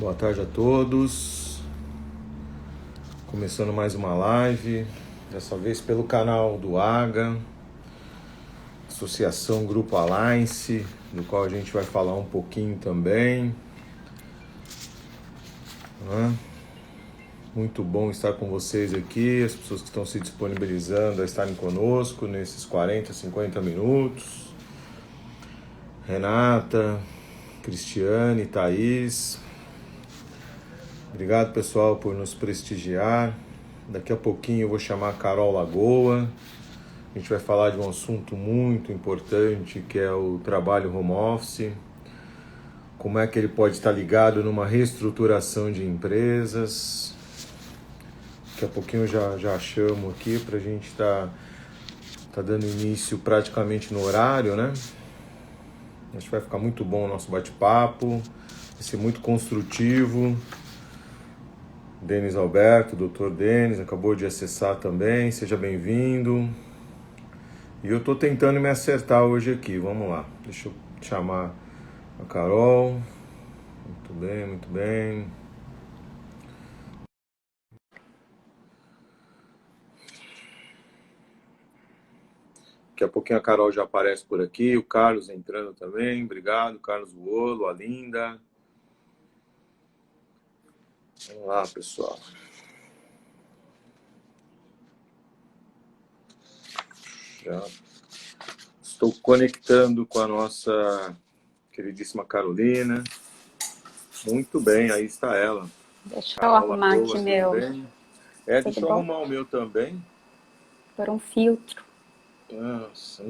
Boa tarde a todos. Começando mais uma live, dessa vez pelo canal do AGA, Associação Grupo Alliance, do qual a gente vai falar um pouquinho também. Muito bom estar com vocês aqui, as pessoas que estão se disponibilizando a estarem conosco nesses 40, 50 minutos. Renata, Cristiane, Thaís. Obrigado, pessoal, por nos prestigiar. Daqui a pouquinho eu vou chamar a Carol Lagoa. A gente vai falar de um assunto muito importante, que é o trabalho home office. Como é que ele pode estar ligado numa reestruturação de empresas. Daqui a pouquinho eu já chamo aqui para a gente estar dando início praticamente no horário, né? Acho que vai ficar muito bom o nosso bate-papo. Vai ser muito construtivo. Denis Alberto, Dr. Denis, acabou de acessar também, seja bem-vindo. E eu tô tentando me acertar hoje aqui, vamos lá. Deixa eu chamar a Carol. Muito bem, muito bem. Daqui a pouquinho a Carol já aparece por aqui, o Carlos entrando também, obrigado, Carlos Vuolo, a Linda. Vamos lá, pessoal. Já estou conectando com a nossa queridíssima Carolina. Muito bem, aí está ela. Deixa eu arrumar aqui meu. Deixa eu arrumar o meu também. Por um filtro. Nossa.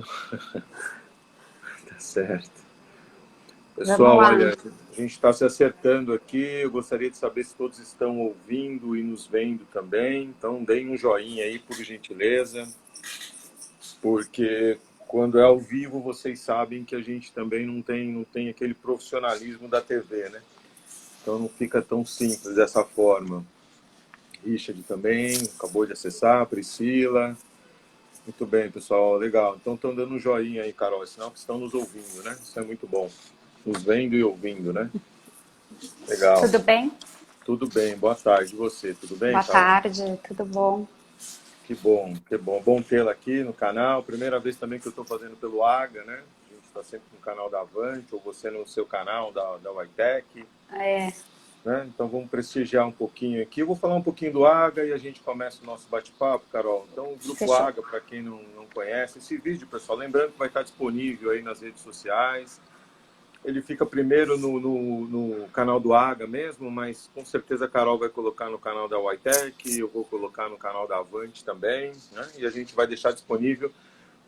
Tá certo. Pessoal, olha, a gente está se acertando aqui. Eu gostaria de saber se todos estão ouvindo e nos vendo também. Então, deem um joinha aí, por gentileza. Porque quando é ao vivo, vocês sabem que a gente também não tem aquele profissionalismo da TV, né? Então, não fica tão simples dessa forma. Richard também, acabou de acessar, Priscila. Muito bem, pessoal, legal. Então estão dando um joinha aí, Carol, é sinal que estão nos ouvindo, né? Isso é muito bom. Nos vendo e ouvindo, né? Legal. Tudo bem? Tudo bem, boa tarde. E você, tudo bem, Boa Carol? tarde, tudo bom? Que bom, que bom. Bom tê-la aqui no canal. Primeira vez também que eu estou fazendo pelo AGA, né? A gente está sempre no canal da Avante, ou você no seu canal da Whitec. Né? Então vamos prestigiar um pouquinho aqui. Eu vou falar um pouquinho do AGA e a gente começa o nosso bate-papo, Carol. Então o Grupo Fechou. AGA, para quem não conhece, esse vídeo, pessoal, lembrando que vai estar disponível aí nas redes sociais. Ele fica primeiro no canal do AGA mesmo, mas com certeza a Carol vai colocar no canal da Whitec, eu vou colocar no canal da Avante também, né? E a gente vai deixar disponível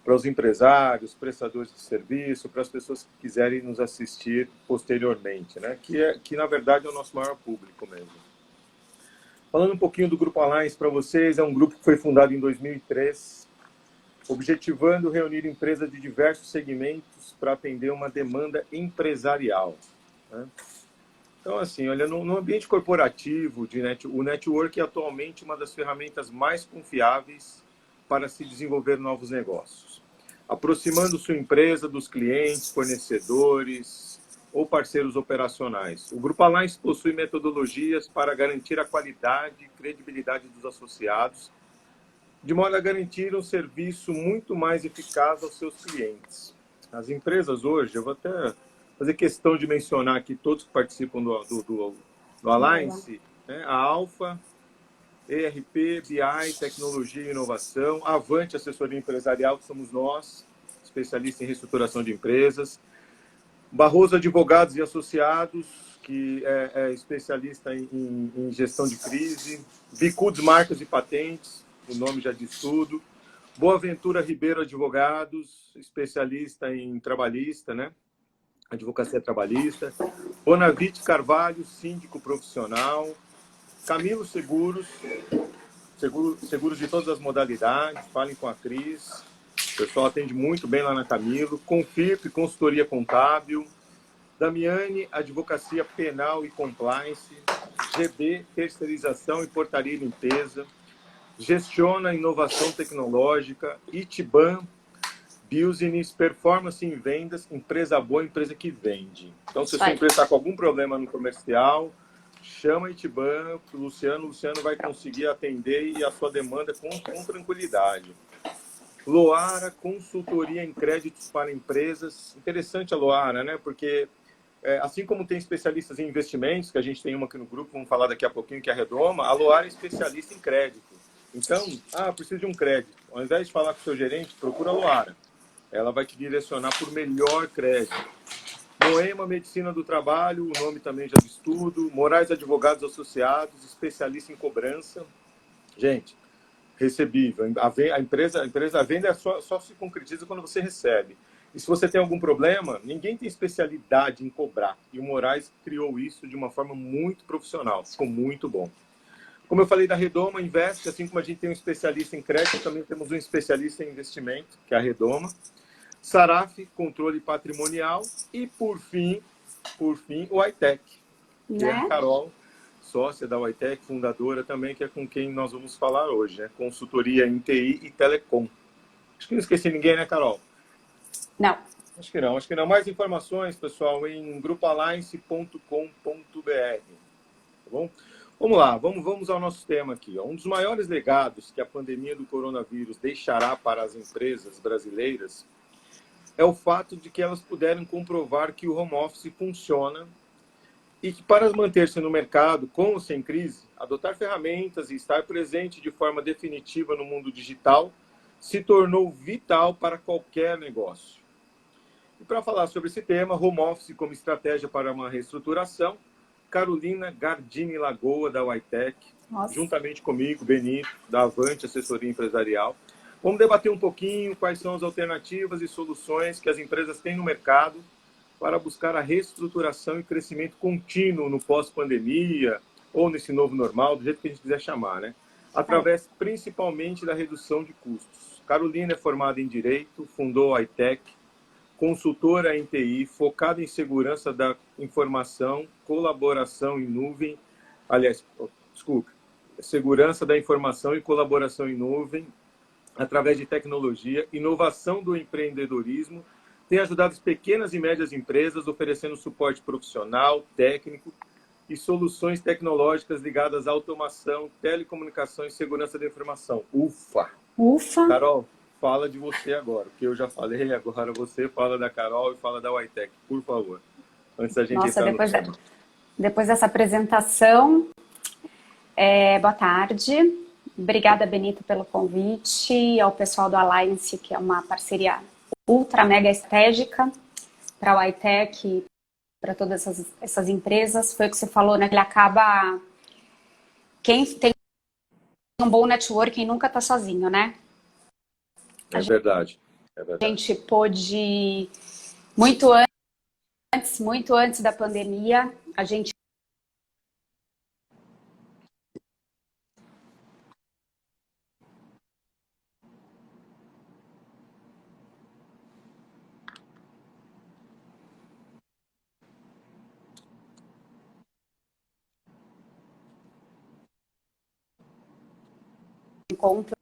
para os empresários, prestadores de serviço, para as pessoas que quiserem nos assistir posteriormente, né? Que na verdade é o nosso maior público mesmo. Falando um pouquinho do Grupo Alliance para vocês, é um grupo que foi fundado em 2003, objetivando reunir empresas de diversos segmentos para atender uma demanda empresarial, né? Então, assim, olha, no ambiente corporativo, o network é atualmente uma das ferramentas mais confiáveis para se desenvolver novos negócios, aproximando sua empresa dos clientes, fornecedores ou parceiros operacionais. O Grupo Alliance possui metodologias para garantir a qualidade e credibilidade dos associados, de modo a garantir um serviço muito mais eficaz aos seus clientes. As empresas hoje, eu vou até fazer questão de mencionar aqui todos que participam do Alliance, né? A Alfa, ERP, BI, Tecnologia e Inovação, Avante, Assessoria Empresarial, que somos nós, especialistas em reestruturação de empresas, Barroso Advogados e Associados, que é especialista em gestão de crise, Bicudos Marcas e Patentes, o nome já diz tudo, Boaventura Ribeiro Advogados, especialista em trabalhista, né? Advocacia trabalhista, Bonavite Carvalho, síndico profissional, Camilo Seguros, seguros de todas as modalidades, falem com a Cris, o pessoal atende muito bem lá na Camilo, Confirp, consultoria contábil, Damiani, advocacia penal e compliance, GB, terceirização e portaria e limpeza, Gestiona inovação tecnológica, Itiban, Business, performance em vendas, empresa boa, empresa que vende. Então, se a sua empresa está com algum problema no comercial, chama a Itiban, o Luciano vai conseguir atender e a sua demanda com tranquilidade. Loara, consultoria em créditos para empresas. Interessante a Loara, né? Porque assim como tem especialistas em investimentos, que a gente tem uma aqui no grupo, vamos falar daqui a pouquinho, que é a Redoma, a Loara é especialista em crédito. Então, preciso de um crédito. Ao invés de falar com o seu gerente, procura a Loara. Ela vai te direcionar por melhor crédito. Moema Medicina do Trabalho, o nome também já do estudo. Moraes Advogados Associados, especialista em cobrança. Gente, recebível. A venda só se concretiza quando você recebe. E se você tem algum problema, ninguém tem especialidade em cobrar. E o Moraes criou isso de uma forma muito profissional. Ficou muito bom. Como eu falei da Redoma Invest, assim como a gente tem um especialista em crédito, também temos um especialista em investimento, que é a Redoma. Saraf, controle patrimonial. E, por fim, o iTech, que é a Carol, sócia da iTech, fundadora também, que é com quem nós vamos falar hoje, né? Consultoria em TI e Telecom. Acho que não esqueci ninguém, né, Carol? Não. Acho que não. Mais informações, pessoal, em grupoalliance.com.br. Tá bom? Vamos lá, vamos ao nosso tema aqui. Um dos maiores legados que a pandemia do coronavírus deixará para as empresas brasileiras é o fato de que elas puderam comprovar que o home office funciona e que, para manter-se no mercado, com ou sem crise, adotar ferramentas e estar presente de forma definitiva no mundo digital se tornou vital para qualquer negócio. E para falar sobre esse tema, home office como estratégia para uma reestruturação, Carolina Gardini Lagoa, da iTech, juntamente comigo, Benito, da Avante Assessoria Empresarial. Vamos debater um pouquinho quais são as alternativas e soluções que as empresas têm no mercado para buscar a reestruturação e crescimento contínuo no pós-pandemia ou nesse novo normal, do jeito que a gente quiser chamar, né? Através principalmente da redução de custos. Carolina é formada em Direito, fundou a iTech, consultora em TI, focada em segurança da informação, colaboração em nuvem, segurança da informação e colaboração em nuvem, através de tecnologia, inovação do empreendedorismo, tem ajudado as pequenas e médias empresas oferecendo suporte profissional, técnico e soluções tecnológicas ligadas à automação, telecomunicação e segurança da informação. Ufa! Carol, fala de você agora, porque eu já falei, agora você fala da Carol e fala da iTech, por favor. Antes da gente entrar no tema. Depois dessa apresentação, boa tarde. Obrigada, Benito, pelo convite, ao pessoal do Alliance, que é uma parceria ultra mega estratégica para o iTech e para todas essas empresas. Foi o que você falou, né? Ele acaba... Quem tem um bom networking nunca está sozinho, né? É verdade. A gente pôde, muito antes da pandemia, a gente encontra.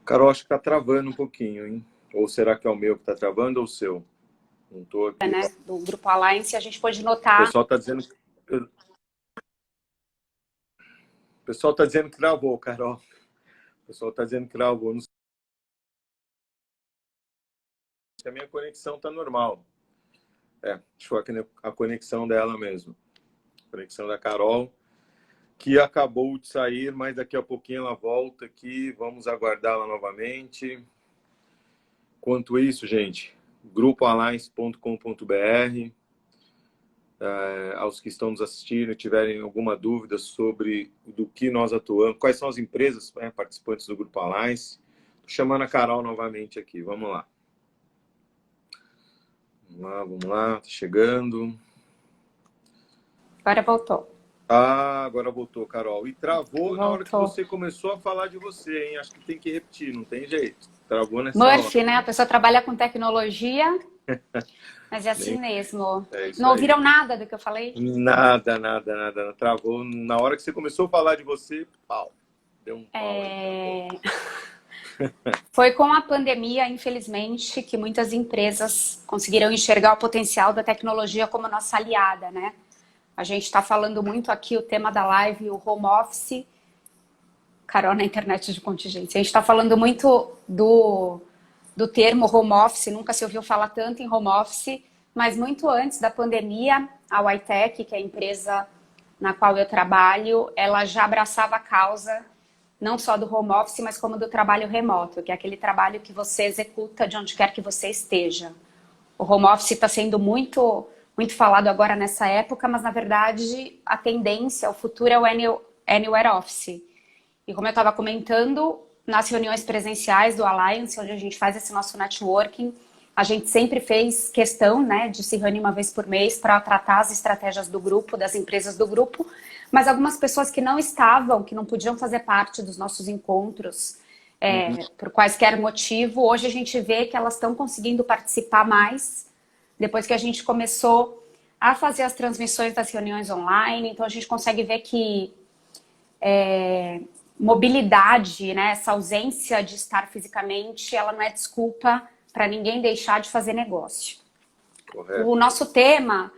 Carol, acho que está travando um pouquinho, hein? Ou será que é o meu que está travando ou o seu? Não estou aqui. Né, do Grupo Alliance, a gente pode notar... O pessoal está dizendo que travou, Carol. O pessoal está dizendo que travou. Não sei se a minha conexão está normal. Deixa eu ver a conexão dela mesmo. A conexão da Carol, que acabou de sair, mas daqui a pouquinho ela volta aqui. Vamos aguardá-la novamente. Enquanto isso, gente, grupoalliance.com.br. Aos que estão nos assistindo e tiverem alguma dúvida sobre do que nós atuamos, quais são as empresas participantes do Grupo Alliance. Estou chamando a Carol novamente aqui. Vamos lá. Vamos lá. Está chegando. Agora voltou. Agora voltou, Carol. E travou na hora que Voltou. você começou a falar de você, hein? Acho que tem que repetir, não tem jeito. Travou nessa Murphy, hora. né? A pessoa trabalha com tecnologia, mas é assim mesmo. Isso Não aí. ouviram nada do que eu falei? Nada. Travou. Na hora que você começou a falar de você, pau. Deu um pau. Foi com a pandemia, infelizmente, que muitas empresas conseguiram enxergar o potencial da tecnologia como nossa aliada, né? A gente está falando muito aqui, o tema da live, o home office, Carol na internet de contingência. A gente está falando muito do termo home office, nunca se ouviu falar tanto em home office, mas muito antes da pandemia, a Ytech, que é a empresa na qual eu trabalho, ela já abraçava a causa não só do home office, mas como do trabalho remoto, que é aquele trabalho que você executa de onde quer que você esteja. O home office está sendo muito falado agora nessa época, mas na verdade a tendência, o futuro é o Anywhere Office. E como eu estava comentando, nas reuniões presenciais do Alliance, onde a gente faz esse nosso networking, a gente sempre fez questão, né, de se reunir uma vez por mês para tratar as estratégias do grupo, das empresas do grupo, mas algumas pessoas que não estavam, que não podiam fazer parte dos nossos encontros, por quaisquer motivo, hoje a gente vê que elas estão conseguindo participar mais, depois que a gente começou a fazer as transmissões das reuniões online, então a gente consegue ver que mobilidade, né, essa ausência de estar fisicamente, ela não é desculpa para ninguém deixar de fazer negócio. Correto. O nosso tema,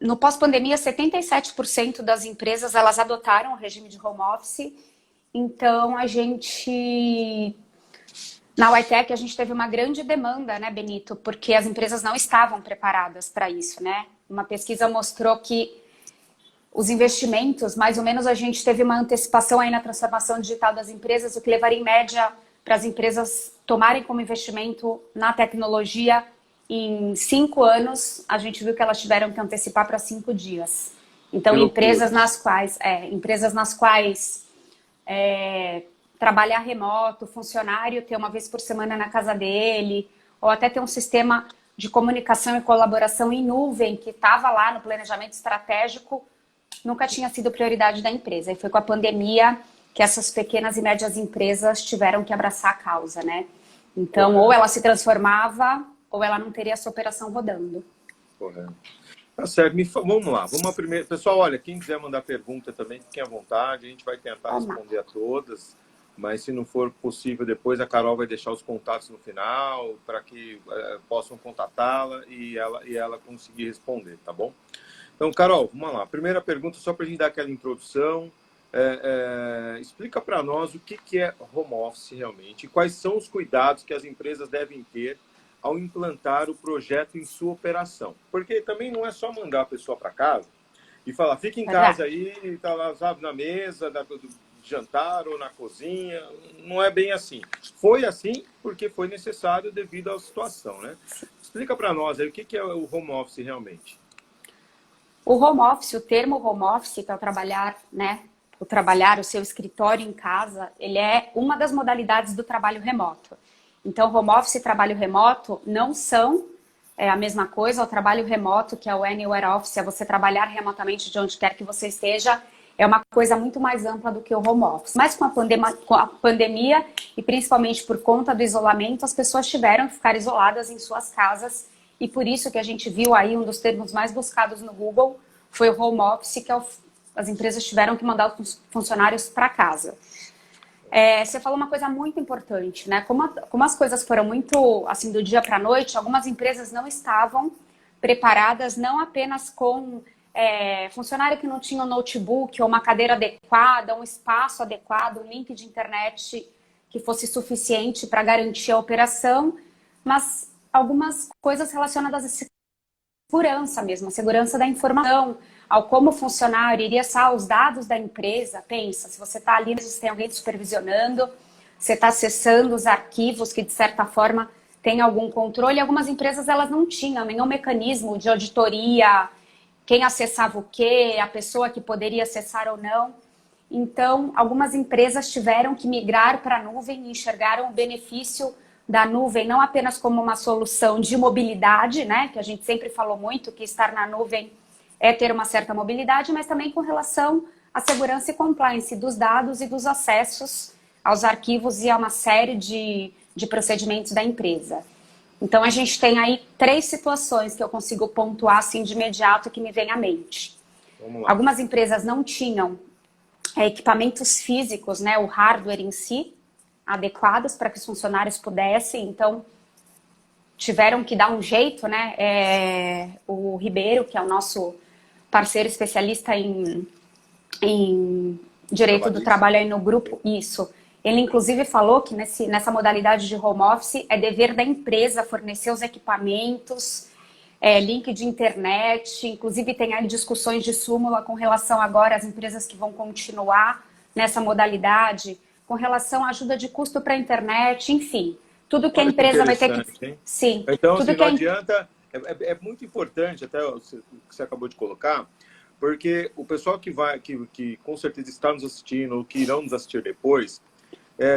no pós-pandemia, 77% das empresas elas adotaram o regime de home office, então a gente, na Ytech, a gente teve uma grande demanda, né, Benito, porque as empresas não estavam preparadas para isso, né? Uma pesquisa mostrou que os investimentos, mais ou menos a gente teve uma antecipação aí na transformação digital das empresas, o que levaria em média para as empresas tomarem como investimento na tecnologia em 5 anos, a gente viu que elas tiveram que antecipar para 5 dias. Então, empresas nas quais trabalhar remoto, funcionário ter uma vez por semana na casa dele, ou até ter um sistema de comunicação e colaboração em nuvem que estava lá no planejamento estratégico, nunca tinha sido prioridade da empresa. E foi com a pandemia que essas pequenas e médias empresas tiveram que abraçar a causa, né? Então, ou ela se transformava, ou ela não teria essa operação rodando. Correto. Tá certo. Vamos lá. Vamos primeiro. Pessoal, olha, quem quiser mandar pergunta também, fiquem à vontade. A gente vai tentar responder a todas. Mas se não for possível, depois a Carol vai deixar os contatos no final para que possam contatá-la e ela conseguir responder, tá bom? Então, Carol, vamos lá. Primeira pergunta, só para a gente dar aquela introdução. Explica para nós o que é home office realmente e quais são os cuidados que as empresas devem ter ao implantar o projeto em sua operação. Porque também não é só mandar a pessoa para casa e falar, fica em casa aí, tá lá, sabe, na mesa, do jantar ou na cozinha. Não é bem assim. Foi assim porque foi necessário devido à situação, né? Explica para nós aí o que é o home office realmente. O home office, o termo home office, que é o trabalhar, né? O seu escritório em casa, ele é uma das modalidades do trabalho remoto. Então, home office e trabalho remoto não são a mesma coisa. O trabalho remoto, que é o Anywhere Office, é você trabalhar remotamente de onde quer que você esteja, é uma coisa muito mais ampla do que o home office. Mas com a pandemia e principalmente por conta do isolamento, as pessoas tiveram que ficar isoladas em suas casas e por isso que a gente viu aí um dos termos mais buscados no Google foi o home office, que as empresas tiveram que mandar os funcionários para casa. Você falou uma coisa muito importante, né? Como as coisas foram muito assim do dia para a noite, algumas empresas não estavam preparadas, não apenas com funcionário que não tinha um notebook ou uma cadeira adequada, um espaço adequado, um link de internet que fosse suficiente para garantir a operação, mas algumas coisas relacionadas à segurança mesmo, a segurança da informação, ao como o funcionário iria acessar os dados da empresa. Pensa, se você está ali, você tem alguém te supervisionando, você está acessando os arquivos que, de certa forma, tem algum controle. Algumas empresas elas não tinham nenhum mecanismo de auditoria, quem acessava o quê, a pessoa que poderia acessar ou não. Então, algumas empresas tiveram que migrar para a nuvem e enxergaram o benefício da nuvem não apenas como uma solução de mobilidade, né, que a gente sempre falou muito, que estar na nuvem é ter uma certa mobilidade, mas também com relação à segurança e compliance dos dados e dos acessos aos arquivos e a uma série de procedimentos da empresa. Então, a gente tem aí 3 situações que eu consigo pontuar assim de imediato que me vem à mente. Algumas empresas não tinham equipamentos físicos, né, o hardware em si, adequados para que os funcionários pudessem, então tiveram que dar um jeito, né? O Ribeiro, que é o nosso parceiro especialista em direito do trabalho aí no grupo, isso. Ele, inclusive, falou que nessa modalidade de home office é dever da empresa fornecer os equipamentos, link de internet, inclusive tem aí discussões de súmula com relação agora às empresas que vão continuar nessa modalidade, com relação à ajuda de custo para a internet, enfim. Tudo que a empresa vai ter que... Hein? Sim. Então, tudo assim, que não adianta... É muito importante, até o que você acabou de colocar, porque o pessoal que com certeza está nos assistindo ou que irão nos assistir depois,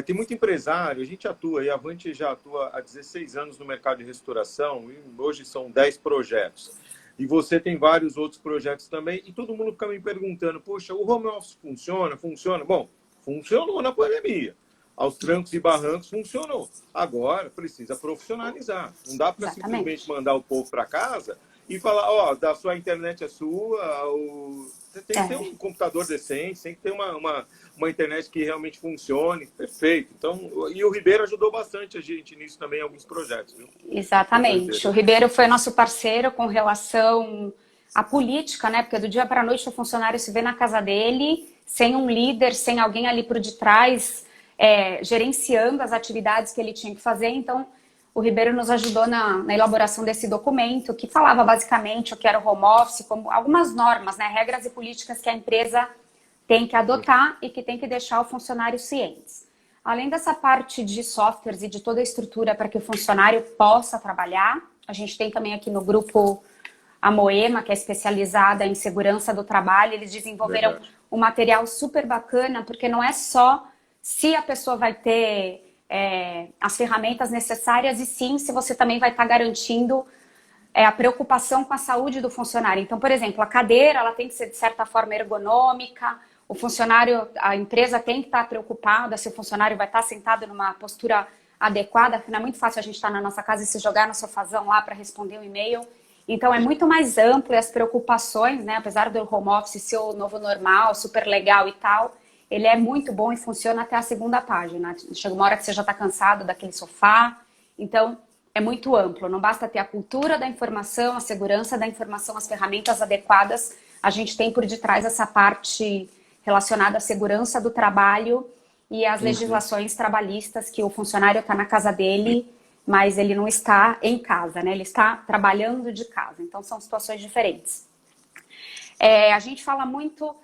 tem muito empresário, a gente atua, e a Avante já atua há 16 anos no mercado de restauração, e hoje são 10 projetos. E você tem vários outros projetos também, e todo mundo fica me perguntando, poxa, o home office funciona? Funciona? Bom, funcionou na pandemia. Aos trancos e barrancos funcionou. Agora precisa profissionalizar. Não dá para simplesmente mandar o povo para casa e falar, ó, da sua internet é sua, você tem que ter um computador decente, tem que ter uma internet que realmente funcione. Perfeito. Então, e o Ribeiro ajudou bastante a gente nisso também em alguns projetos. Viu? Exatamente. O Ribeiro foi nosso parceiro com relação à política, né? Porque do dia para a noite o funcionário se vê na casa dele, sem um líder, sem alguém ali por detrás, gerenciando as atividades que ele tinha que fazer. Então, o Ribeiro nos ajudou na elaboração desse documento, que falava basicamente o que era o home office, como algumas normas, né, regras e políticas que a empresa tem que adotar e que tem que deixar o funcionário cientes. Além dessa parte de softwares e de toda a estrutura para que o funcionário possa trabalhar, a gente tem também aqui no grupo a Moema, que é especializada em segurança do trabalho. Eles desenvolveram um material super bacana, porque não é só se a pessoa vai ter as ferramentas necessárias, e sim se você também vai estar garantindo a preocupação com a saúde do funcionário. Então, por exemplo, a cadeira ela tem que ser de certa forma ergonômica, o funcionário, a empresa tem que estar preocupada se o funcionário vai estar sentado numa postura adequada, porque não é muito fácil a gente estar na nossa casa e se jogar no sofazão lá para responder um e-mail. Então, é muito mais amplo, e as preocupações, né, apesar do home office ser o novo normal, super legal e tal, ele é muito bom e funciona até a segunda página. Chega uma hora que você já está cansado daquele sofá. Então, é muito amplo. Não basta ter a cultura da informação, a segurança da informação, as ferramentas adequadas. A gente tem por detrás essa parte relacionada à segurança do trabalho e às legislações trabalhistas, que o funcionário está na casa dele, mas ele não está em casa, né? Ele está trabalhando de casa. Então, são situações diferentes. A gente fala muito...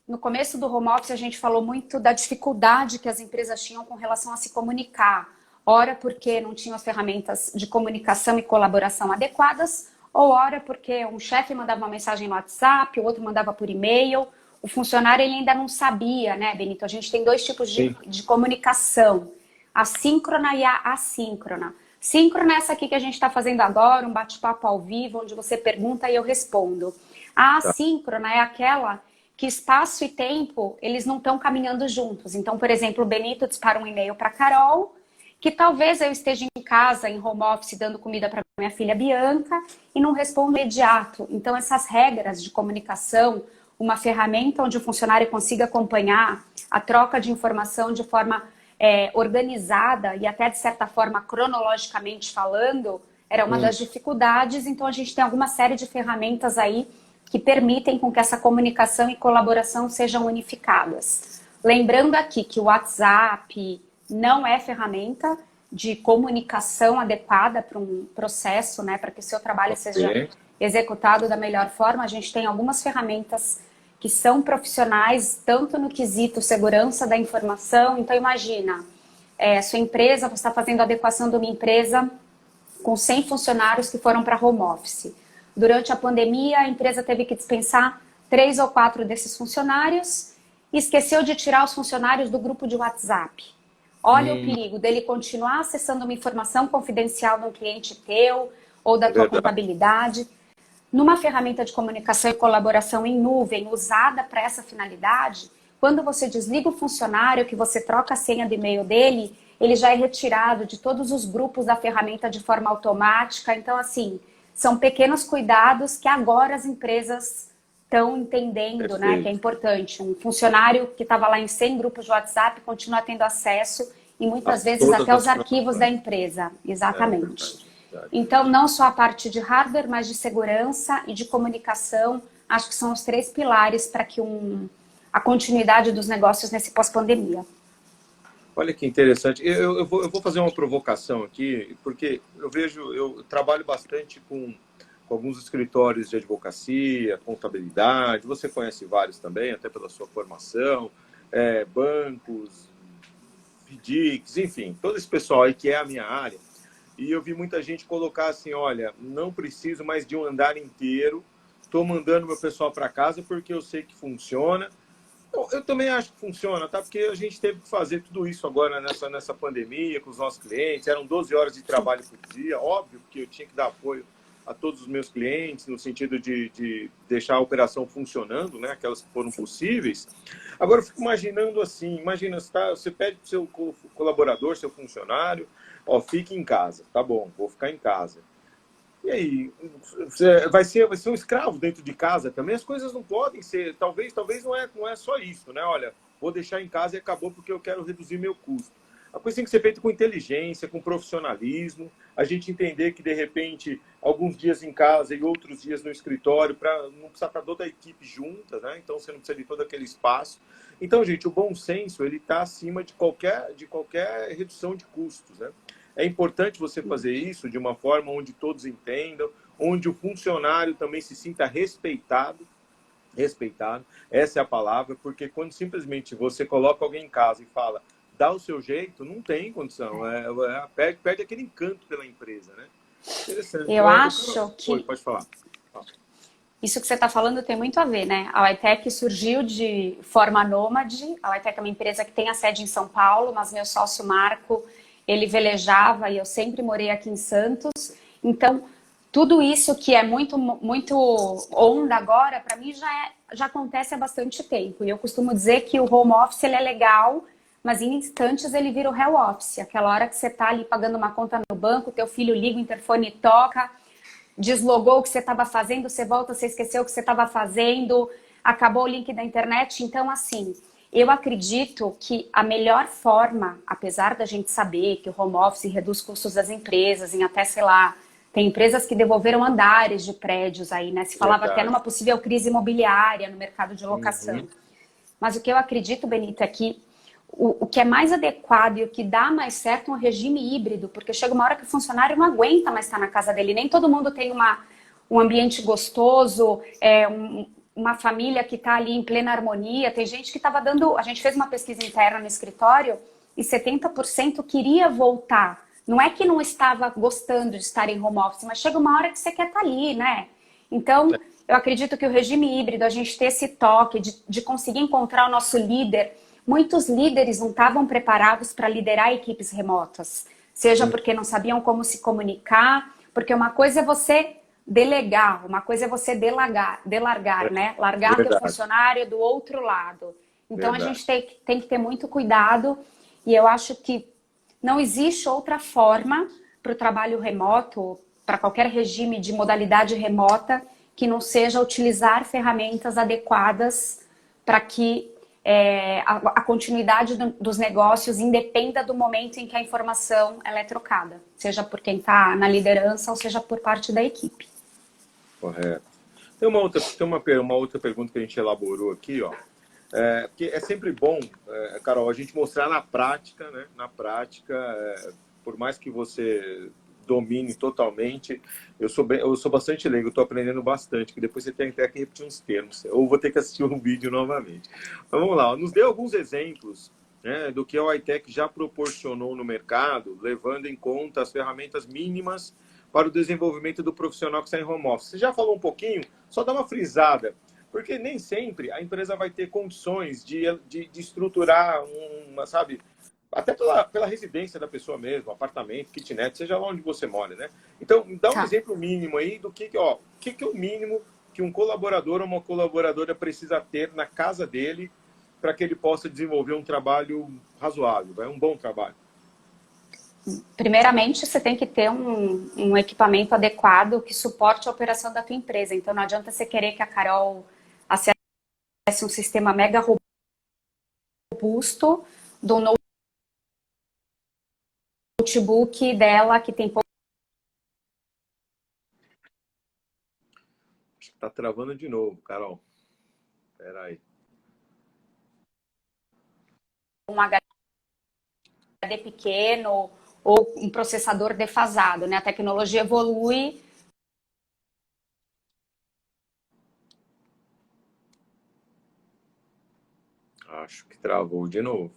No começo do home office, a gente falou muito da dificuldade que as empresas tinham com relação a se comunicar. Ora porque não tinham as ferramentas de comunicação e colaboração adequadas, ou ora porque um chefe mandava uma mensagem no WhatsApp, o outro mandava por e-mail. O funcionário ele ainda não sabia, né, Benito? A gente tem dois tipos de comunicação, a síncrona e a assíncrona. Síncrona é essa aqui que a gente está fazendo agora, um bate-papo ao vivo, onde você pergunta e eu respondo. A assíncrona é aquela que espaço e tempo, eles não estão caminhando juntos. Então, por exemplo, o Benito dispara um e-mail para a Carol, que talvez eu esteja em casa, em home office, dando comida para minha filha Bianca, e não respondo imediato. Então, essas regras de comunicação, uma ferramenta onde o funcionário consiga acompanhar a troca de informação de forma organizada e até, de certa forma, cronologicamente falando, era uma das dificuldades. Então, a gente tem alguma série de ferramentas aí que permitem com que essa comunicação e colaboração sejam unificadas. Lembrando aqui que o WhatsApp não é ferramenta de comunicação adequada para um processo, né, para que o seu trabalho seja executado da melhor forma. A gente tem algumas ferramentas que são profissionais, tanto no quesito segurança da informação. Então, imagina, sua empresa, você está fazendo a adequação de uma empresa com 100 funcionários que foram para home office. Durante a pandemia, a empresa teve que dispensar 3 ou 4 desses funcionários e esqueceu de tirar os funcionários do grupo de WhatsApp. Olha o perigo dele continuar acessando uma informação confidencial de um cliente teu ou da tua contabilidade. Numa ferramenta de comunicação e colaboração em nuvem usada para essa finalidade, quando você desliga o funcionário, que você troca a senha do e-mail dele, ele já é retirado de todos os grupos da ferramenta de forma automática. Então, assim... São pequenos cuidados que agora as empresas estão entendendo, né, que é importante. Um funcionário que estava lá em 100 grupos de WhatsApp continua tendo acesso e muitas vezes Todas até os as arquivos da empresa. Exatamente. Então, não só a parte de hardware, mas de segurança e de comunicação, acho que são os 3 pilares para que a continuidade dos negócios nesse pós-pandemia. Olha que interessante. Eu vou fazer uma provocação aqui, porque eu trabalho bastante com alguns escritórios de advocacia, contabilidade, você conhece vários também, até pela sua formação, bancos, FDICs, enfim, todo esse pessoal aí que é a minha área. E eu vi muita gente colocar assim, olha, não preciso mais de um andar inteiro, estou mandando meu pessoal para casa porque eu sei que funciona. Eu também acho que funciona, tá? Porque a gente teve que fazer tudo isso agora nessa pandemia com os nossos clientes. Eram 12 horas de trabalho por dia, óbvio que eu tinha que dar apoio a todos os meus clientes, no sentido de deixar a operação funcionando, né? Aquelas que foram possíveis. Agora eu fico imaginando assim, imagina, você pede para o seu colaborador, seu funcionário, ó, fique em casa, tá bom, vou ficar em casa. E aí, vai ser um escravo dentro de casa também? As coisas não podem ser, talvez não é só isso, né? Olha, vou deixar em casa e acabou porque eu quero reduzir meu custo. A coisa tem que ser feita com inteligência, com profissionalismo, a gente entender que, de repente, alguns dias em casa e outros dias no escritório, para não precisar estar toda a equipe junta, né? Então você não precisa de todo aquele espaço. Então, gente, o bom senso, ele está acima de qualquer redução de custos, né? É importante você fazer isso de uma forma onde todos entendam, onde o funcionário também se sinta respeitado, essa é a palavra, porque quando simplesmente você coloca alguém em casa e fala, dá o seu jeito, não tem condição, perde aquele encanto pela empresa, né? Interessante. Eu acho que... Oi, pode falar. Isso que você está falando tem muito a ver, né? A Witec surgiu de forma nômade. A Witec é uma empresa que tem a sede em São Paulo, mas meu sócio Marco, ele velejava e eu sempre morei aqui em Santos. Então, tudo isso que é muito onda agora, para mim já acontece há bastante tempo. E eu costumo dizer que o home office ele é legal, mas em instantes ele vira o hell office. Aquela hora que você está ali pagando uma conta no banco, teu filho liga o interfone e toca, deslogou o que você estava fazendo, você volta, você esqueceu o que você estava fazendo, acabou o link da internet. Então, assim, eu acredito que a melhor forma, apesar da gente saber que o home office reduz custos das empresas em até, sei lá, tem empresas que devolveram andares de prédios aí, né? Se falava até numa possível crise imobiliária no mercado de locação. Mas o que eu acredito, Benito, é que o que é mais adequado e o que dá mais certo é um regime híbrido, porque chega uma hora que o funcionário não aguenta mais estar na casa dele. Nem todo mundo tem um ambiente gostoso, uma família que está ali em plena harmonia. Tem gente que estava dando... A gente fez uma pesquisa interna no escritório e 70% queria voltar. Não é que não estava gostando de estar em home office, mas chega uma hora que você quer estar ali, né? Então, eu acredito que o regime híbrido, a gente ter esse toque de conseguir encontrar o nosso líder. Muitos líderes não estavam preparados para liderar equipes remotas, seja porque não sabiam como se comunicar, porque uma coisa é você delegar, uma coisa é você delargar, né? Largar teu funcionário do outro lado. Então, a gente tem que ter muito cuidado e eu acho que não existe outra forma para o trabalho remoto, para qualquer regime de modalidade remota, que não seja utilizar ferramentas adequadas para que a continuidade dos negócios independa do momento em que a informação ela é trocada, seja por quem está na liderança ou seja por parte da equipe. Correto. Tem uma outra pergunta que a gente elaborou aqui, ó. Porque é sempre bom, Carol, a gente mostrar na prática, né? Na prática, por mais que você domine totalmente, eu sou bastante leigo, estou aprendendo bastante, que depois você tem até que repetir uns termos, ou vou ter que assistir um vídeo novamente. Então vamos lá, nos dê alguns exemplos, né, do que a Witec já proporcionou no mercado, levando em conta as ferramentas mínimas para o desenvolvimento do profissional que está em home office. Você já falou um pouquinho, só dá uma frisada, porque nem sempre a empresa vai ter condições de estruturar sabe, até pela residência da pessoa mesmo, apartamento, kitnet, seja lá onde você mora, né? Então, dá um exemplo mínimo aí do que é o mínimo que um colaborador ou uma colaboradora precisa ter na casa dele para que ele possa desenvolver um trabalho razoável, um bom trabalho. Primeiramente, você tem que ter um equipamento adequado que suporte a operação da tua empresa. Então, não adianta você querer que a Carol acesse um sistema mega robusto do notebook dela, que tem Acho que tá travando de novo, Carol. Espera aí. um HD pequeno ou um processador defasado, né? A tecnologia evolui. Acho que travou de novo.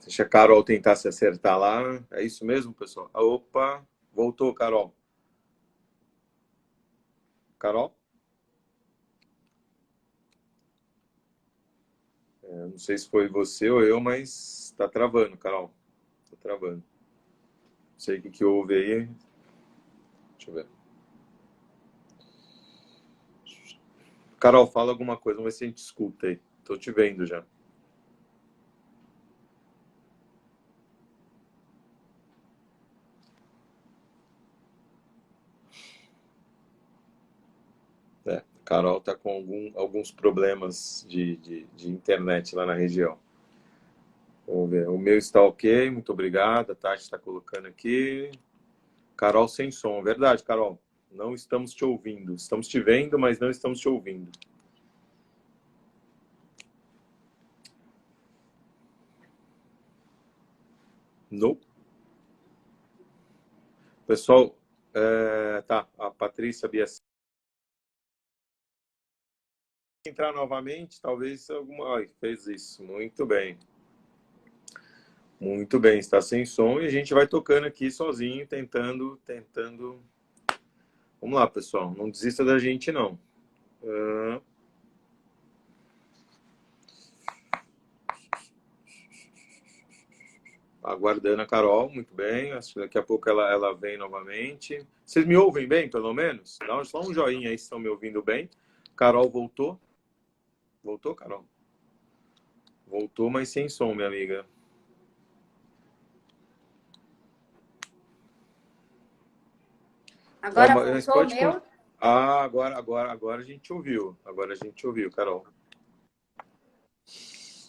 Deixa a Carol tentar se acertar lá. É isso mesmo, pessoal? Opa, voltou, Carol. Carol? Não sei se foi você ou eu, mas tá travando, Carol. Tá travando. Não sei o que houve aí. Deixa eu ver. Carol, fala alguma coisa. Vamos ver se a gente escuta aí. Tô te vendo já. Carol tá com alguns problemas de internet lá na região. Vamos ver. O meu está ok, muito obrigado. A Tati está colocando aqui. Carol sem som. Verdade, Carol. Não estamos te ouvindo. Estamos te vendo, mas não estamos te ouvindo. Nope. Pessoal, tá. A Patrícia Bias entrar novamente, talvez alguma. Ai, fez isso. Muito bem. Muito bem, está sem som e a gente vai tocando aqui sozinho, tentando. Vamos lá, pessoal. Não desista da gente, não. Aguardando a Carol, muito bem. Acho que daqui a pouco ela vem novamente. Vocês me ouvem bem, pelo menos? Dá só um joinha aí se estão me ouvindo bem. Carol voltou. Voltou, Carol? Voltou, mas sem som, minha amiga. Agora voltou o meu? Ah, agora a gente ouviu. Agora a gente ouviu, Carol.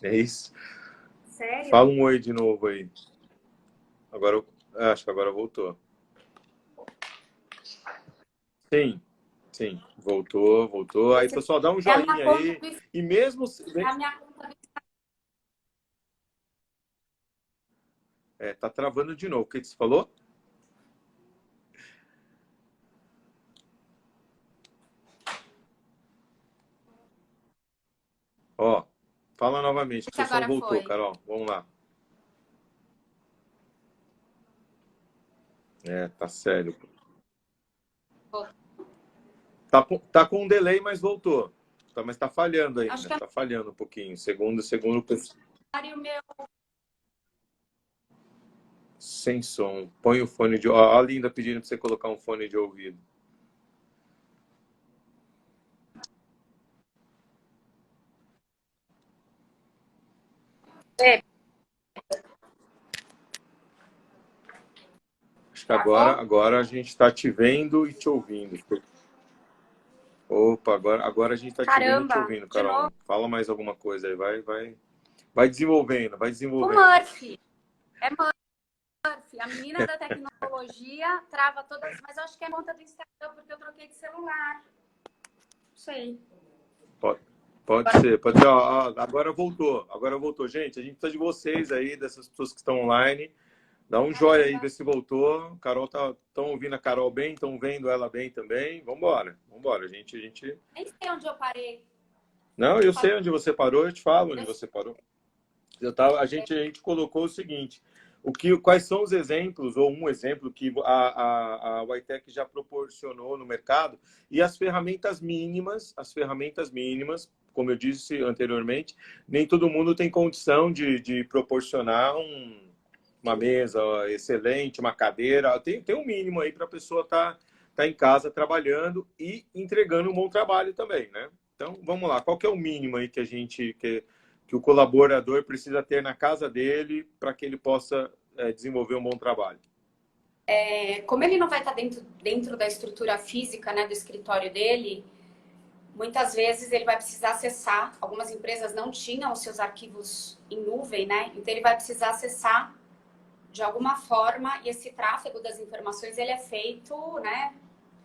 É isso? Sério? Fala um oi de novo aí. Agora, acho que agora voltou. Sim, sim. Voltou. Aí, pessoal, dá um joinha aí. E mesmo... tá travando de novo. O que você falou? Ó, fala novamente, que o som voltou, foi. Carol. Vamos lá. Tá sério. Tá com um delay, mas voltou. Mas tá falhando ainda. Tá falhando um pouquinho. Segundo. Sem som. Põe o fone de... Ó, a Linda pedindo pra você colocar um fone de ouvido. Acho que agora a gente tá te vendo e te ouvindo. Opa, agora a gente tá te vendo e te ouvindo, Carol. Fala mais alguma coisa aí. Vai desenvolvendo. O Murphy. É Murphy. A menina da tecnologia trava todas... Mas eu acho que é conta do Instagram, porque eu troquei de celular. Não sei. Pode ser. Ó, agora voltou. Gente, a gente precisa de vocês aí, dessas pessoas que estão online. Dá um joia aí, vê se voltou. Carol estão ouvindo a Carol bem, estão vendo ela bem também. Vambora. A gente... Nem sei onde eu parei. Não, eu sei onde você parou, eu te falo onde você parou. A gente colocou o seguinte: quais são os exemplos, ou um exemplo que a Whitec já proporcionou no mercado, e as ferramentas mínimas, como eu disse anteriormente, nem todo mundo tem condição de proporcionar uma mesa excelente, uma cadeira. Tem um mínimo aí para a pessoa tá em casa trabalhando e entregando um bom trabalho também, né? Então, vamos lá. Qual que é o mínimo aí que o colaborador precisa ter na casa dele para que ele possa desenvolver um bom trabalho? Como ele não vai estar dentro da estrutura física, né, do escritório dele, muitas vezes ele vai precisar acessar, algumas empresas não tinham os seus arquivos em nuvem, né? Então ele vai precisar acessar de alguma forma, e esse tráfego das informações ele é feito, né?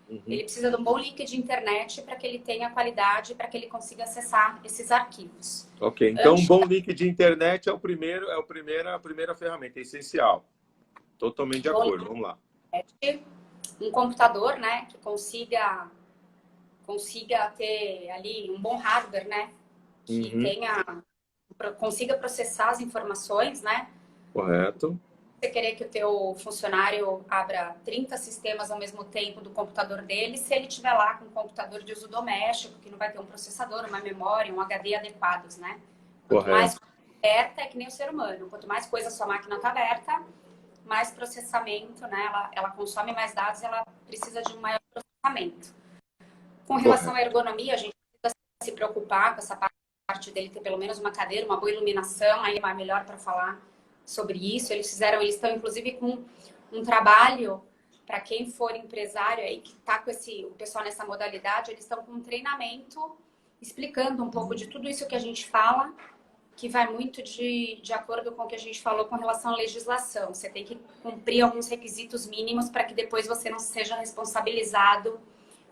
Ele precisa de um bom link de internet para que ele tenha qualidade, para que ele consiga acessar esses arquivos. Ok, então um bom link de internet é a primeira ferramenta, é essencial. Totalmente de acordo, vamos lá. Um computador, né, que consiga ter ali um bom hardware, né, que consiga processar as informações, né. Correto. Você querer que o teu funcionário abra 30 sistemas ao mesmo tempo do computador dele, se ele tiver lá com um computador de uso doméstico, que não vai ter um processador, uma memória, um HD adequados, né? Quanto mais aberta, é que nem o ser humano. Quanto mais coisa a sua máquina está aberta, mais processamento, né? Ela consome mais dados, ela precisa de um maior processamento. Com relação à ergonomia, a gente precisa se preocupar com essa parte dele ter pelo menos uma cadeira, uma boa iluminação, aí é melhor para falar sobre isso. Eles estão inclusive com um trabalho para quem for empresário aí que está com o pessoal nessa modalidade, eles estão com um treinamento explicando um pouco de tudo isso que a gente fala, que vai muito de acordo com o que a gente falou com relação à legislação. Você tem que cumprir alguns requisitos mínimos para que depois você não seja responsabilizado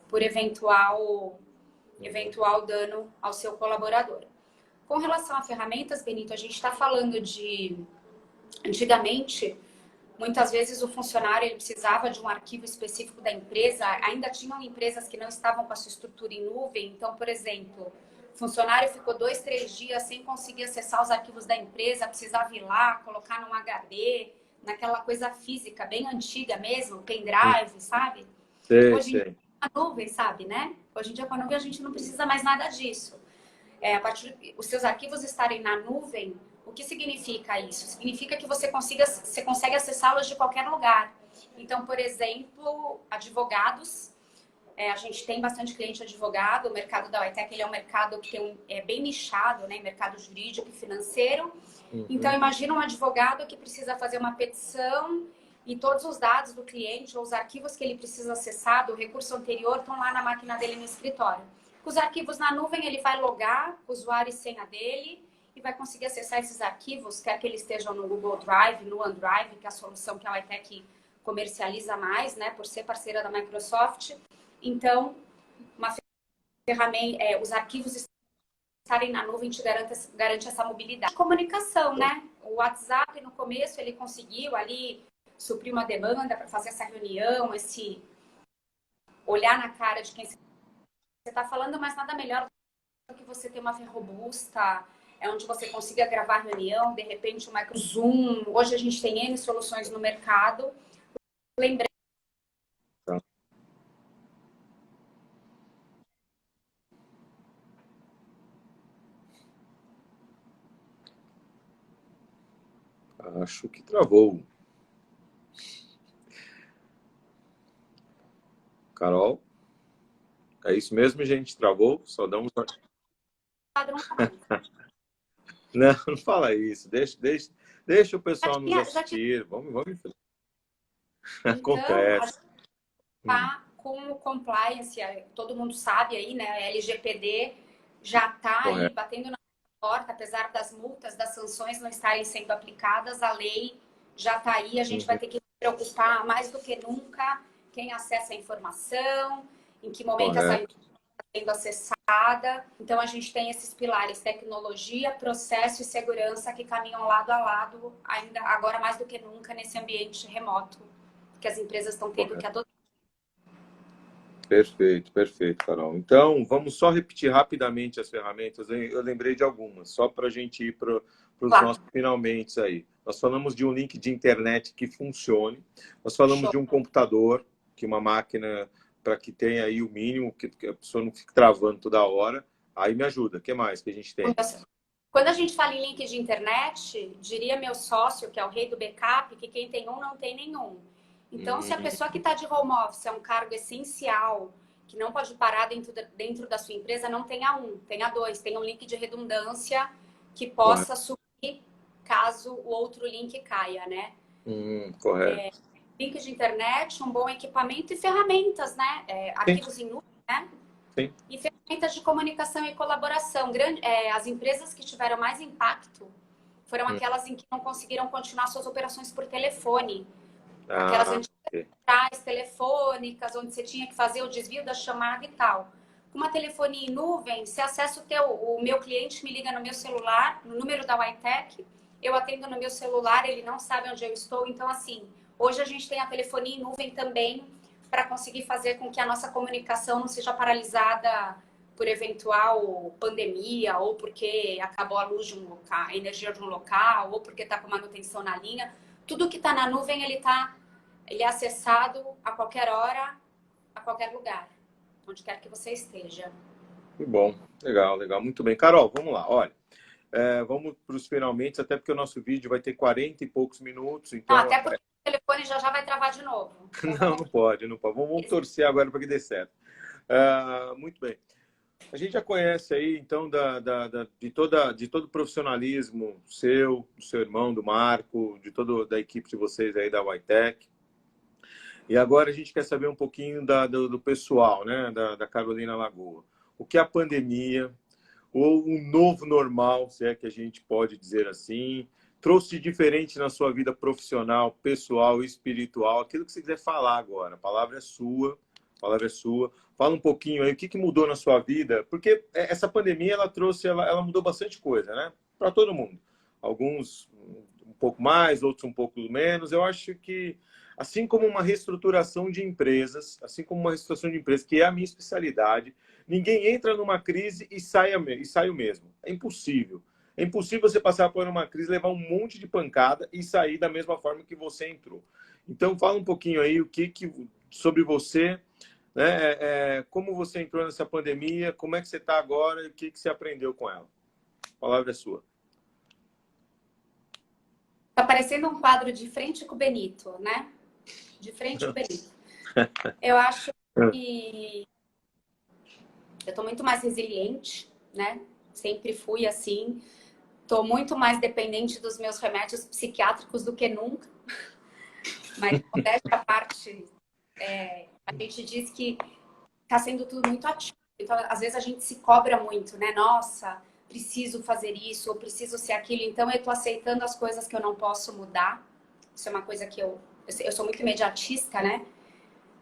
por eventual dano ao seu colaborador. Com relação a ferramentas, Benito, a gente está falando de... Antigamente, muitas vezes o funcionário ele precisava de um arquivo específico da empresa. Ainda tinham empresas que não estavam com a sua estrutura em nuvem. Então, por exemplo, o funcionário ficou 2, 3 dias sem conseguir acessar os arquivos da empresa, precisava ir lá, colocar num HD, naquela coisa física, bem antiga mesmo, pendrive, sabe? Hoje em dia, com a nuvem, sabe, né? Hoje em dia, com a nuvem, a gente não precisa mais nada disso. Os seus arquivos estarem na nuvem, o que significa isso? Significa que você consegue acessá-los de qualquer lugar. Então, por exemplo, advogados, a gente tem bastante cliente advogado, o mercado da WiTech ele é um mercado que é bem nichado, né? Mercado jurídico e financeiro. Então, imagina um advogado que precisa fazer uma petição e todos os dados do cliente ou os arquivos que ele precisa acessar do recurso anterior estão lá na máquina dele no escritório. Com os arquivos na nuvem, ele vai logar o usuário e senha dele e vai conseguir acessar esses arquivos, quer que eles estejam no Google Drive, no OneDrive, que é a solução que a WiTech comercializa mais, né, por ser parceira da Microsoft. Então, uma ferramenta, os arquivos estarem na nuvem te garante essa mobilidade. Comunicação, né? O WhatsApp, no começo, ele conseguiu ali suprir uma demanda para fazer essa reunião, esse olhar na cara de quem você está falando, mas nada melhor do que você ter uma ferramenta robusta, onde você consiga gravar reunião, de repente o Microsoft Zoom. Hoje a gente tem N soluções no mercado. Lembrei. Acho que travou. Carol? É isso mesmo, gente? Travou? Só dá Não, não fala isso. Deixa o pessoal nos assistir. Vamos em frente. Acontece. Tá com o compliance, todo mundo sabe aí, né? A LGPD já está aí batendo na porta, apesar das multas, das sanções não estarem sendo aplicadas, a lei já está aí, a gente vai ter que se preocupar mais do que nunca quem acessa a informação, em que momento essa informação está sendo acessada. Então, a gente tem esses pilares, tecnologia, processo e segurança, que caminham lado a lado, ainda agora mais do que nunca, nesse ambiente remoto que as empresas estão tendo que adotar. Perfeito, Carol. Então, vamos só repetir rapidamente as ferramentas. Eu lembrei de algumas, só para a gente ir para os nossos finalmente aí. Nós falamos de um link de internet que funcione. Nós falamos de um computador, que uma máquina para que tenha aí o mínimo, que a pessoa não fique travando toda hora. Aí me ajuda. O que mais que a gente tem? Quando a gente fala em link de internet, diria meu sócio, que é o rei do backup, que quem tem um não tem nenhum. Então, se a pessoa que está de home office é um cargo essencial, que não pode parar dentro da sua empresa, não tenha um, tenha dois. Tenha um link de redundância que possa subir caso o outro link caia, né? Correto. Link de internet, um bom equipamento e ferramentas, né? Arquivos em nuvem, né? Sim. E ferramentas ferramentas de comunicação e colaboração. As empresas que tiveram mais impacto foram aquelas em que não conseguiram continuar suas operações por telefone. Aquelas antigas telefônicas, onde você tinha que fazer o desvio da chamada e tal. Com uma telefonia em nuvem, se acesso o meu cliente me liga no meu celular, no número da Ytech, eu atendo no meu celular, ele não sabe onde eu estou. Então, assim, hoje a gente tem a telefonia em nuvem também para conseguir fazer com que a nossa comunicação não seja paralisada por eventual pandemia, ou porque acabou a luz de um local, a energia de um local, ou porque está com manutenção na linha. Tudo que está na nuvem, ele é acessado a qualquer hora, a qualquer lugar, onde quer que você esteja. Muito bom, legal, legal, muito bem. Carol, vamos lá, olha, vamos para os finalmente, até porque o nosso vídeo vai ter 40 e poucos minutos, então... Não, até porque o telefone já vai travar de novo. Então, não pode. Vamos torcer agora para que dê certo. Muito bem. A gente já conhece aí, então, de todo o profissionalismo seu, do seu irmão, do Marco, da equipe de vocês aí da Ytech. E agora a gente quer saber um pouquinho do pessoal, né, da Carolina Lagoa. O que a pandemia, ou um novo normal, se é que a gente pode dizer assim, trouxe de diferente na sua vida profissional, pessoal, espiritual, aquilo que você quiser falar agora. A palavra é sua, a palavra é sua. Fala um pouquinho aí, o que mudou na sua vida? Porque essa pandemia, ela mudou bastante coisa, né? Para todo mundo. Alguns um pouco mais, outros um pouco menos. Eu acho que, assim como uma reestruturação de empresas, que é a minha especialidade, ninguém entra numa crise e sai o mesmo. É impossível. É impossível você passar por uma crise, levar um monte de pancada e sair da mesma forma que você entrou. Então, fala um pouquinho aí sobre você, né? Como você entrou nessa pandemia, como é que você está agora e o que você aprendeu com ela. A palavra é sua. Tá parecendo um quadro de frente com o Benito, né? De frente com o Benito. Eu acho que eu estou muito mais resiliente, né? Sempre fui assim. Estou muito mais dependente dos meus remédios psiquiátricos do que nunca. Mas, modéstia à parte, a gente diz que está sendo tudo muito ativo. Então, às vezes a gente se cobra muito, né? Nossa, preciso fazer isso, ou preciso ser aquilo. Então, eu estou aceitando as coisas que eu não posso mudar. Isso é uma coisa que eu sou muito imediatista, né?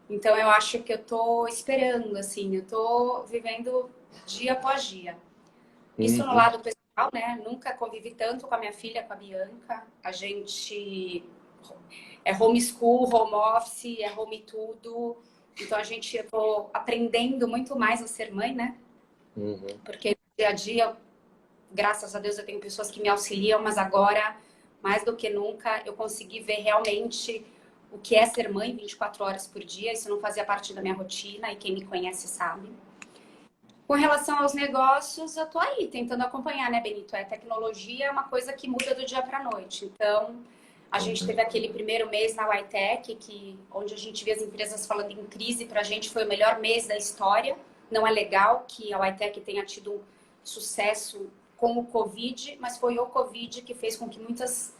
Então, eu acho que eu estou esperando, assim, eu estou vivendo dia após dia. Isso no lado pessoal, né? Nunca convivi tanto com a minha filha, com a Bianca. A gente é homeschool, home office, é home tudo. Então, eu tô aprendendo muito mais a ser mãe, né? Porque no dia a dia, graças a Deus, eu tenho pessoas que me auxiliam, mas agora, mais do que nunca, eu consegui ver realmente o que é ser mãe 24 horas por dia. Isso não fazia parte da minha rotina e quem me conhece sabe. Com relação aos negócios, eu tô aí tentando acompanhar, né, Benito? Tecnologia é uma coisa que muda do dia para a noite. Então, a gente teve aquele primeiro mês na Ytech, onde a gente vê as empresas falando em crise. Para a gente foi o melhor mês da história. Não é legal que a Ytech tenha tido um sucesso com o Covid, mas foi o Covid que fez com que muitas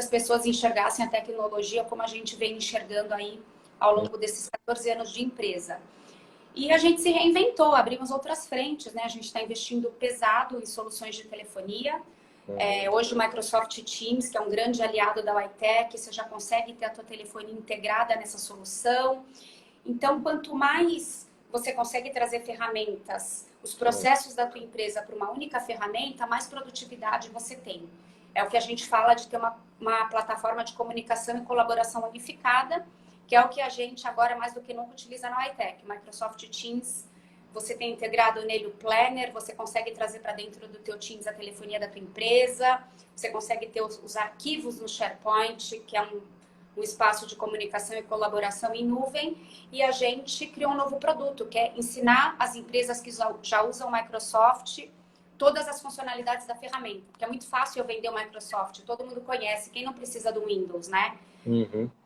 pessoas enxergassem a tecnologia como a gente vem enxergando aí ao longo desses 14 anos de empresa. E a gente se reinventou, abrimos outras frentes, né? A gente está investindo pesado em soluções de telefonia. Hoje o Microsoft Teams, que é um grande aliado da Ytech, você já consegue ter a tua telefonia integrada nessa solução. Então, quanto mais você consegue trazer ferramentas, os processos da tua empresa para uma única ferramenta, mais produtividade você tem. É o que a gente fala de ter uma plataforma de comunicação e colaboração unificada, que é o que a gente agora mais do que nunca utiliza na Ytech. Microsoft Teams, você tem integrado nele o Planner, você consegue trazer para dentro do teu Teams a telefonia da tua empresa, você consegue ter os arquivos no SharePoint, que é um espaço de comunicação e colaboração em nuvem, e a gente criou um novo produto, que é ensinar as empresas que já usam Microsoft todas as funcionalidades da ferramenta, porque é muito fácil eu vender o Microsoft, todo mundo conhece, quem não precisa do Windows, né?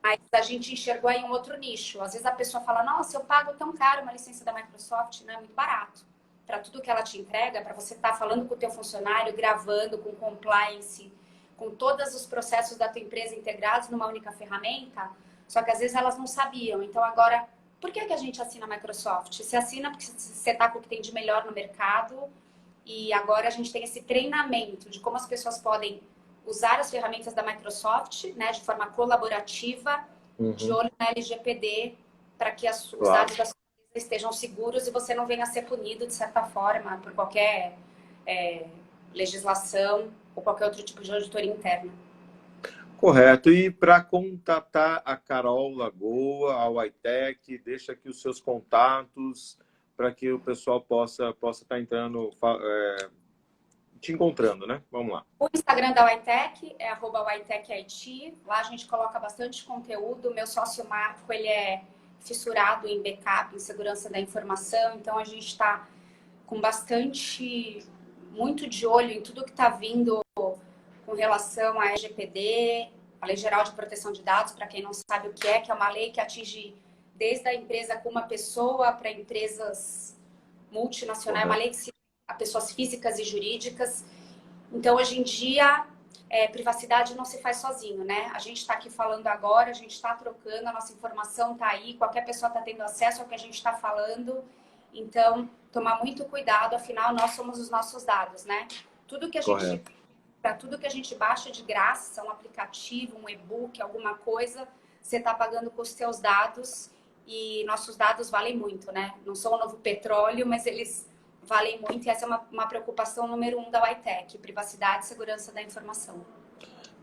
Mas a gente enxergou aí um outro nicho. Às vezes a pessoa fala, nossa, eu pago tão caro uma licença da Microsoft, não é muito barato. Para tudo que ela te entrega, para você estar falando com o teu funcionário, gravando, com compliance, com todos os processos da tua empresa integrados numa única ferramenta, só que às vezes elas não sabiam. Então agora, Por que a gente assina a Microsoft? Você assina porque você está com o que tem de melhor no mercado e agora a gente tem esse treinamento de como as pessoas podem usar as ferramentas da Microsoft, né, de forma colaborativa, de olho na LGPD, para que os dados da sua empresa estejam seguros e você não venha a ser punido, de certa forma, por qualquer legislação ou qualquer outro tipo de auditoria interna. Correto. E para contatar a Carol Lagoa, a Whytec, deixa aqui os seus contatos para que o pessoal possa estar entrando, te encontrando, né? Vamos lá. O Instagram da Whytec é @whytecit. Lá a gente coloca bastante conteúdo. Meu sócio Marco, ele é fissurado em backup, em segurança da informação. Então a gente está com muito de olho em tudo que está vindo com relação à LGPD, a Lei Geral de Proteção de Dados, para quem não sabe o que é uma lei que atinge desde a empresa com uma pessoa para empresas multinacionais, uma lei que se a pessoas físicas e jurídicas. Então, hoje em dia, privacidade não se faz sozinho, né? A gente está aqui falando agora, a gente está trocando, a nossa informação está aí, qualquer pessoa está tendo acesso ao que a gente está falando. Então, tomar muito cuidado, afinal, nós somos os nossos dados, né? Para tudo que a gente baixa de graça, um aplicativo, um e-book, alguma coisa, você está pagando com os seus dados e nossos dados valem muito, né? Não são o novo petróleo, mas eles valem muito e essa é uma preocupação número 1 da Whytec, privacidade e segurança da informação.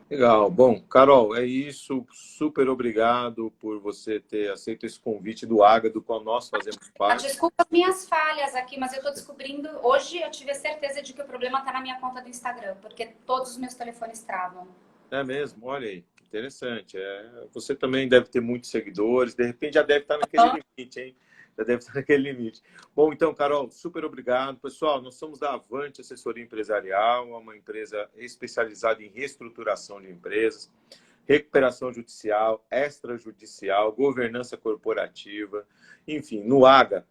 Legal. Bom, Carol, é isso. Super obrigado por você ter aceito esse convite do AGA, do qual nós fazemos parte. Desculpa as minhas falhas aqui, mas eu estou descobrindo... Hoje eu tive a certeza de que o problema está na minha conta do Instagram, porque todos os meus telefones travam. É mesmo? Olha aí. Interessante. Você também deve ter muitos seguidores. De repente já deve estar naquele limite, hein? Já deve estar naquele limite. Bom, então, Carol, super obrigado. Pessoal, nós somos da Avante Assessoria Empresarial, uma empresa especializada em reestruturação de empresas, recuperação judicial, extrajudicial, governança corporativa. Enfim, no AGA,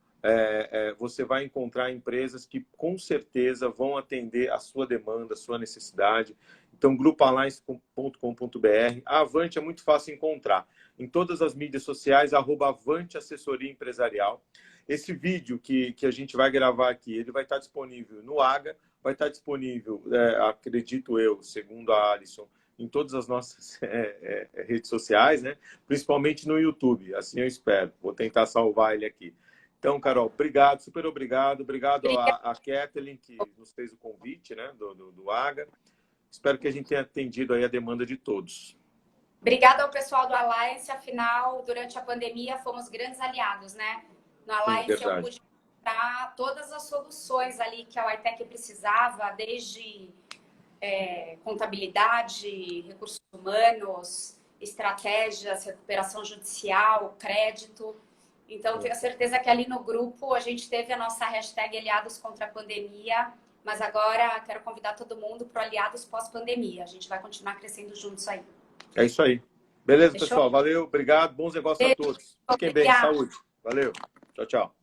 você vai encontrar empresas que, com certeza, vão atender a sua demanda, a sua necessidade. Então, grupoalliance.com.br. A Avante é muito fácil encontrar. Em todas as mídias sociais, @Avante Assessoria Empresarial. Esse vídeo que a gente vai gravar aqui, ele vai estar disponível no AGA, vai estar disponível, acredito eu, segundo a Alisson, em todas as nossas redes sociais, né? Principalmente no YouTube, assim eu espero. Vou tentar salvar ele aqui. Então, Carol, obrigado, super obrigado. Obrigado a Kathleen, que nos fez o convite, né, do AGA. Espero que a gente tenha atendido aí a demanda de todos. Obrigada ao pessoal do Alliance, afinal, durante a pandemia, fomos grandes aliados, né? No Alliance eu pude dar todas as soluções ali que a Whytec precisava, desde contabilidade, recursos humanos, estratégias, recuperação judicial, crédito. Então, tenho certeza que ali no grupo a gente teve a nossa hashtag Aliados contra a Pandemia, mas agora quero convidar todo mundo para o Aliados pós-pandemia. A gente vai continuar crescendo juntos aí. É isso aí. Beleza, Fechou? pessoal? Valeu, obrigado. Bons negócios a todos. Fiquem bem, saúde. Valeu. Tchau, tchau.